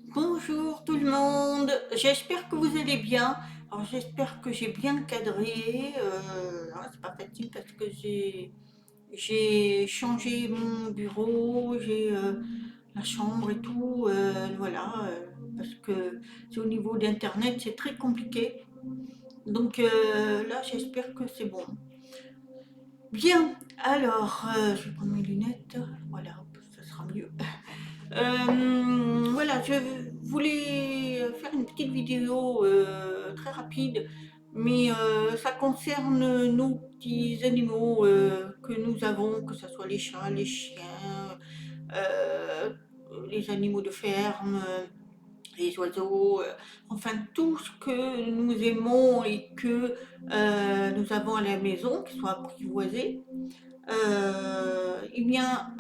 Bonjour tout le monde, j'espère que vous allez bien. Alors j'espère que j'ai bien cadré. C'est pas facile parce que j'ai changé mon bureau, j'ai la chambre et tout. Parce que c'est au niveau d'internet, c'est très compliqué. Donc là j'espère que c'est bon. Bien, alors je vais prendre mes lunettes. Voilà, ça sera mieux. Voilà, je voulais faire une petite vidéo très rapide, mais ça concerne nos petits animaux que nous avons, que ce soit les chats, les chiens, euh, les animaux de ferme, les oiseaux, enfin tout ce que nous aimons et que nous avons à la maison, qui sont apprivoisés. Eh bien,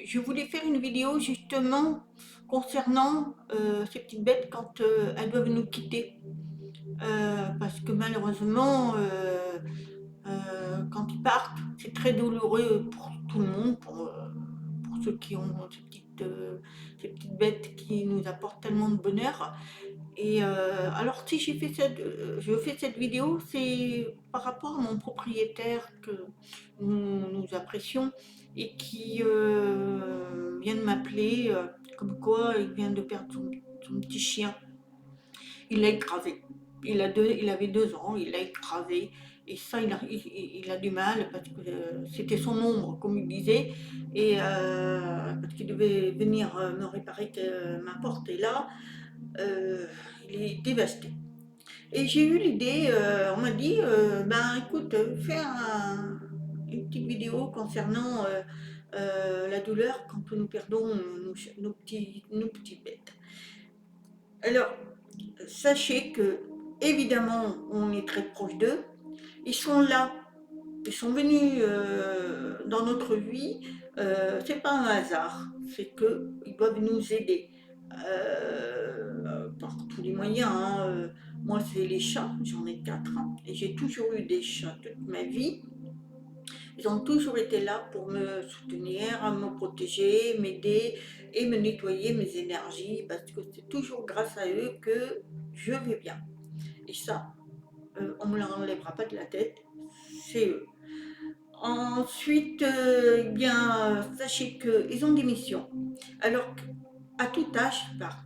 je voulais faire une vidéo justement concernant ces petites bêtes quand elles doivent nous quitter. Parce que malheureusement, quand ils partent, c'est très douloureux pour tout le monde, pour ceux qui ont ces petites bêtes qui nous apportent tellement de bonheur. Et alors si je fais cette vidéo, c'est par rapport à mon propriétaire que nous apprécions et qui vient de m'appeler, comme quoi il vient de perdre son petit chien. Il l'a écrasé. Il avait 2 ans, il l'a écrasé. Et ça, il a du mal parce que c'était son ombre, comme il disait. Et parce qu'il devait venir me réparer ma porte. Et là, euh, il est dévasté. Et j'ai eu l'idée, on m'a dit, ben écoute, une petite vidéo concernant la douleur quand nous perdons nos petites bêtes. Alors, sachez que, évidemment, on est très proche d'eux. Ils sont là, ils sont venus dans notre vie. C'est pas un hasard, c'est qu'ils doivent nous aider par tous les moyens, hein. Moi, c'est les chats, j'en ai 4, hein, et j'ai toujours eu des chats toute ma vie. Ils ont toujours été là pour me soutenir, me protéger, m'aider et me nettoyer mes énergies parce que c'est toujours grâce à eux que je vais bien. Et ça, on ne me l'enlèvera pas de la tête, c'est eux. Ensuite, eh bien, sachez qu'ils ont des missions. Alors, à tout âge, ils partent.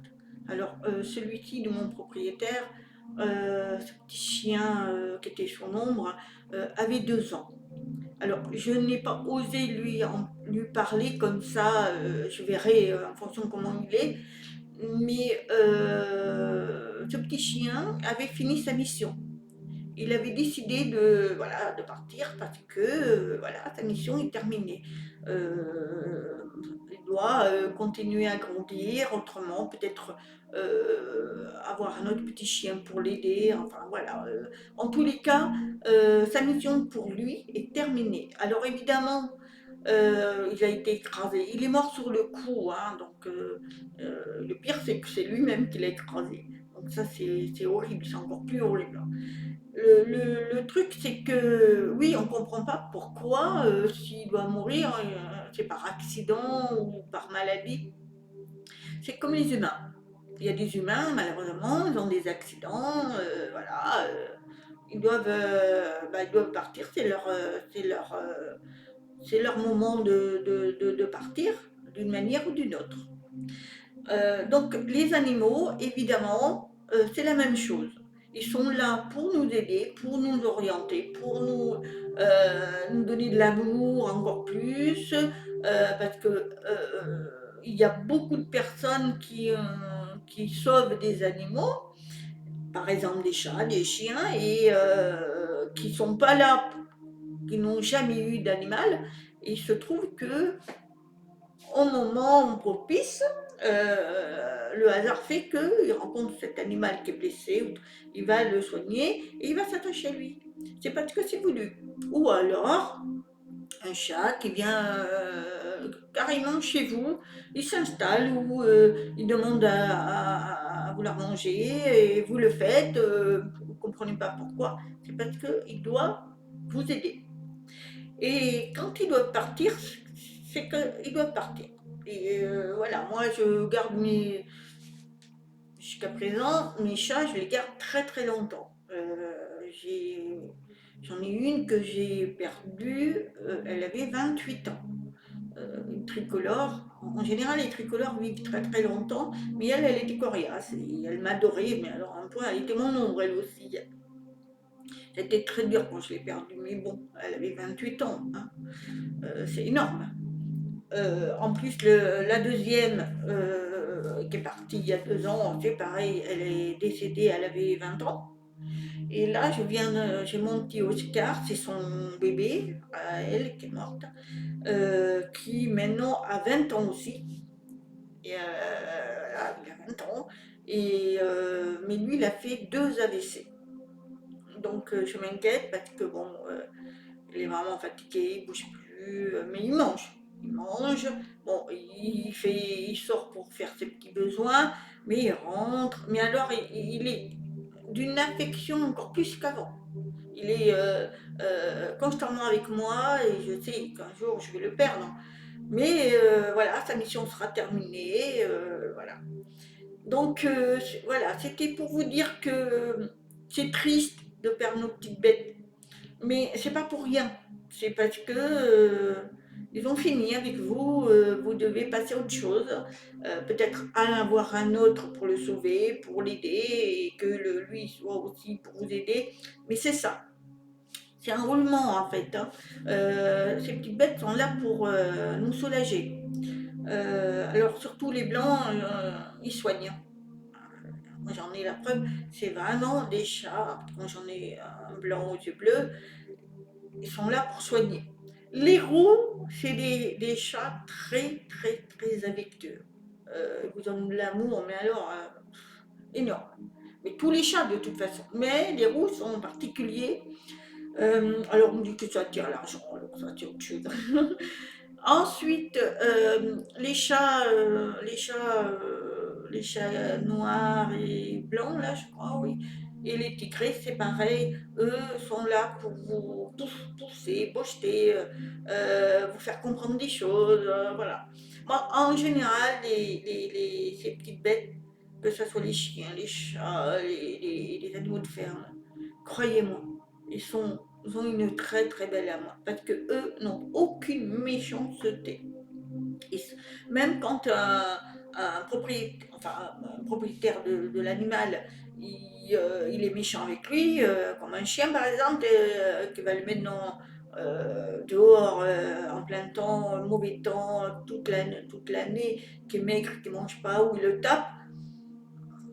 Alors, celui-ci de mon propriétaire, ce petit chien qui était son ombre, avait 2 ans. Alors, je n'ai pas osé lui parler comme ça, je verrai en fonction de comment il est, mais ce petit chien avait fini sa mission. Il avait décidé de partir parce que voilà, sa mission est terminée. Il doit continuer à grandir autrement, peut-être avoir un autre petit chien pour l'aider. Enfin voilà. En tous les cas, sa mission pour lui est terminée. Alors évidemment, il a été écrasé. Il est mort sur le coup, hein, donc le pire c'est que c'est lui-même qui l'a écrasé. Donc ça c'est horrible, c'est encore plus horrible. Le truc, c'est que oui, on ne comprend pas pourquoi, s'il doit mourir, c'est par accident ou par maladie. C'est comme les humains. Il y a des humains, malheureusement, ils ont des accidents, voilà, ils doivent partir, c'est leur moment de partir, d'une manière ou d'une autre. Donc les animaux, évidemment, c'est la même chose. Ils sont là pour nous aider, pour nous orienter, pour nous donner de l'amour encore plus, parce que il y a beaucoup de personnes qui sauvent des animaux, par exemple des chats, des chiens, et qui sont pas là, qui n'ont jamais eu d'animal. Et il se trouve que au moment propice, le hasard fait qu'il rencontre cet animal qui est blessé, il va le soigner et il va s'attacher à lui. C'est parce que c'est voulu. Ou alors, un chat qui vient carrément chez vous, il s'installe ou il demande à vouloir manger et vous le faites, vous ne comprenez pas pourquoi, c'est parce qu'il doit vous aider. Et quand ils doivent partir, c'est qu'ils doivent partir. Et voilà, moi je garde Jusqu'à présent, mes chats, je les garde très très longtemps. J'en ai une que j'ai perdue, elle avait 28 ans. Une tricolore. En général, les tricolores vivent très très longtemps, mais elle était coriace et elle m'adorait. Mais alors, un point, elle était mon ombre elle aussi. C'était très dur quand je l'ai perdue, mais bon, elle avait 28 ans, hein. C'est énorme. En plus, la deuxième qui est partie il y a 2 ans, c'est pareil, elle est décédée, elle avait 20 ans. Et là, j'ai mon petit Oscar, c'est son bébé, à elle, qui est morte, qui maintenant a 20 ans aussi. Et, voilà, il a 20 ans. Mais lui, il a fait 2 AVC. Donc, je m'inquiète parce que bon, il est vraiment fatigué, il bouge plus, mais il mange. Il mange. Bon, il sort pour faire ses petits besoins, mais il rentre. Mais alors, il est d'une affection encore plus qu'avant. Il est constamment avec moi et je sais qu'un jour je vais le perdre. Mais voilà, sa mission sera terminée. Voilà. Donc voilà, c'était pour vous dire que c'est triste de perdre nos petites bêtes. Mais c'est pas pour rien. C'est parce que ils ont fini avec vous. Vous devez passer à autre chose. Peut-être avoir un autre pour le sauver, pour l'aider, et que lui soit aussi pour vous aider. Mais c'est ça. C'est un roulement en fait, hein. Ces petites bêtes sont là pour nous soulager. Alors surtout les blancs, ils soignent. Moi j'en ai la preuve, c'est vraiment des chats. Quand j'en ai un blanc aux yeux bleus, ils sont là pour soigner. Les roux, c'est des chats très très très affectueux. Ils vous donnent de l'amour, mais alors énorme. Mais tous les chats de toute façon. Mais les roux sont particuliers. Alors on dit que ça attire l'argent, alors ça attire autre chose. Ensuite, les chats noirs et blancs, là, je crois, oui. Et les tigrés, c'est pareil. Eux sont là pour vous pousser, pocheter, vous faire comprendre des choses, voilà. Moi, en général, ces petites bêtes, que ce soit les chiens, les chats, les animaux de ferme, croyez-moi, ils ont une très très belle âme parce que eux n'ont aucune méchanceté. Et même quand un propriétaire de l'animal, il est méchant avec lui, comme un chien par exemple, qui va le mettre dehors en plein temps, mauvais temps, toute l'année, qui est maigre, qui ne mange pas, ou il le tape,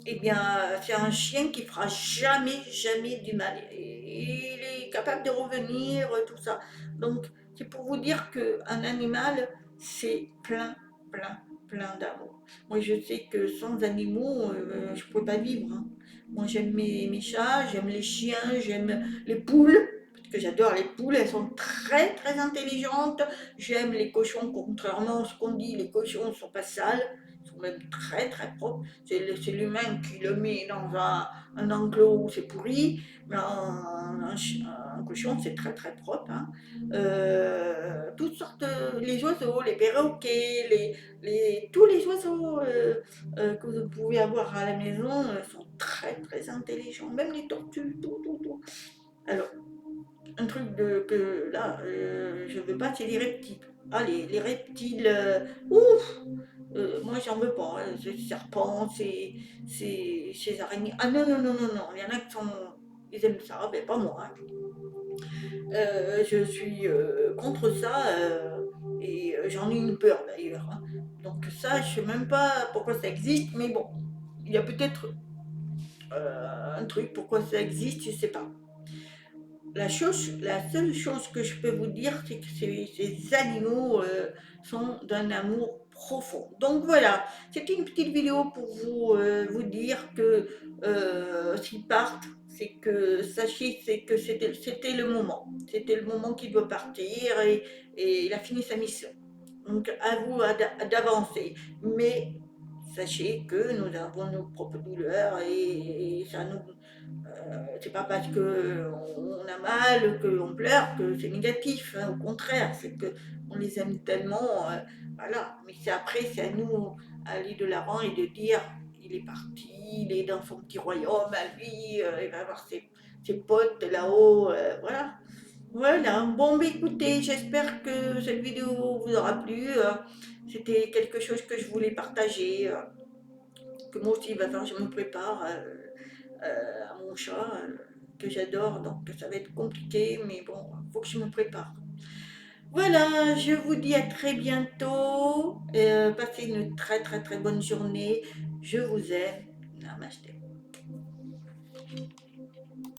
eh bien, c'est un chien qui fera jamais, jamais du mal. Il est capable de revenir, tout ça. Donc, c'est pour vous dire qu'un animal, c'est plein, plein, plein d'amour. Moi, je sais que sans animaux, je ne pourrais pas vivre, hein. Moi, j'aime mes chats, j'aime les chiens, j'aime les poules. Parce que j'adore les poules, elles sont très très intelligentes. J'aime les cochons, contrairement à ce qu'on dit, les cochons ne sont pas sales, ils sont même très très propres. C'est l'humain qui le met dans un enclos où c'est pourri, mais un cochon c'est très très propre, hein. Toutes sortes, les oiseaux, les perroquets, tous les oiseaux que vous pouvez avoir à la maison sont très très intelligents, même les tortues, tout, tout, tout. Alors, un truc que là, je veux pas, c'est les reptiles. Ah, les reptiles, ouf, moi j'en veux pas, hein. Ces serpents, ces araignées. Ah non, non, non, non, non, il y en a qui sont. Ils aiment ça, mais pas moi, hein. Je suis contre ça et j'en ai une peur d'ailleurs, hein. Donc ça, je sais même pas pourquoi ça existe, mais bon, il y a peut-être un truc pourquoi ça existe, je sais pas. La seule chose que je peux vous dire, c'est que ces animaux sont d'un amour profond. Donc voilà, c'était une petite vidéo pour vous dire que s'ils partent, c'est que sachez c'est que c'était le moment. C'était le moment qu'il doit partir et il a fini sa mission. Donc à vous d'avancer. Mais sachez que nous avons nos propres douleurs et ça nous c'est pas parce qu'on a mal, qu'on pleure, que c'est négatif, hein. Au contraire, c'est qu'on les aime tellement, voilà. Mais c'est après, c'est à nous d'aller de l'avant et de dire, il est parti, il est dans son petit royaume à lui, il va avoir ses potes là-haut, voilà. Voilà, bon, mais écoutez, j'espère que cette vidéo vous aura plu. C'était quelque chose que je voulais partager, que moi aussi, il va falloir que je me prépare à mon chat, que j'adore, donc ça va être compliqué, mais bon, il faut que je me prépare. Voilà, je vous dis à très bientôt. Passez une très très très bonne journée. Je vous aime. Namasté.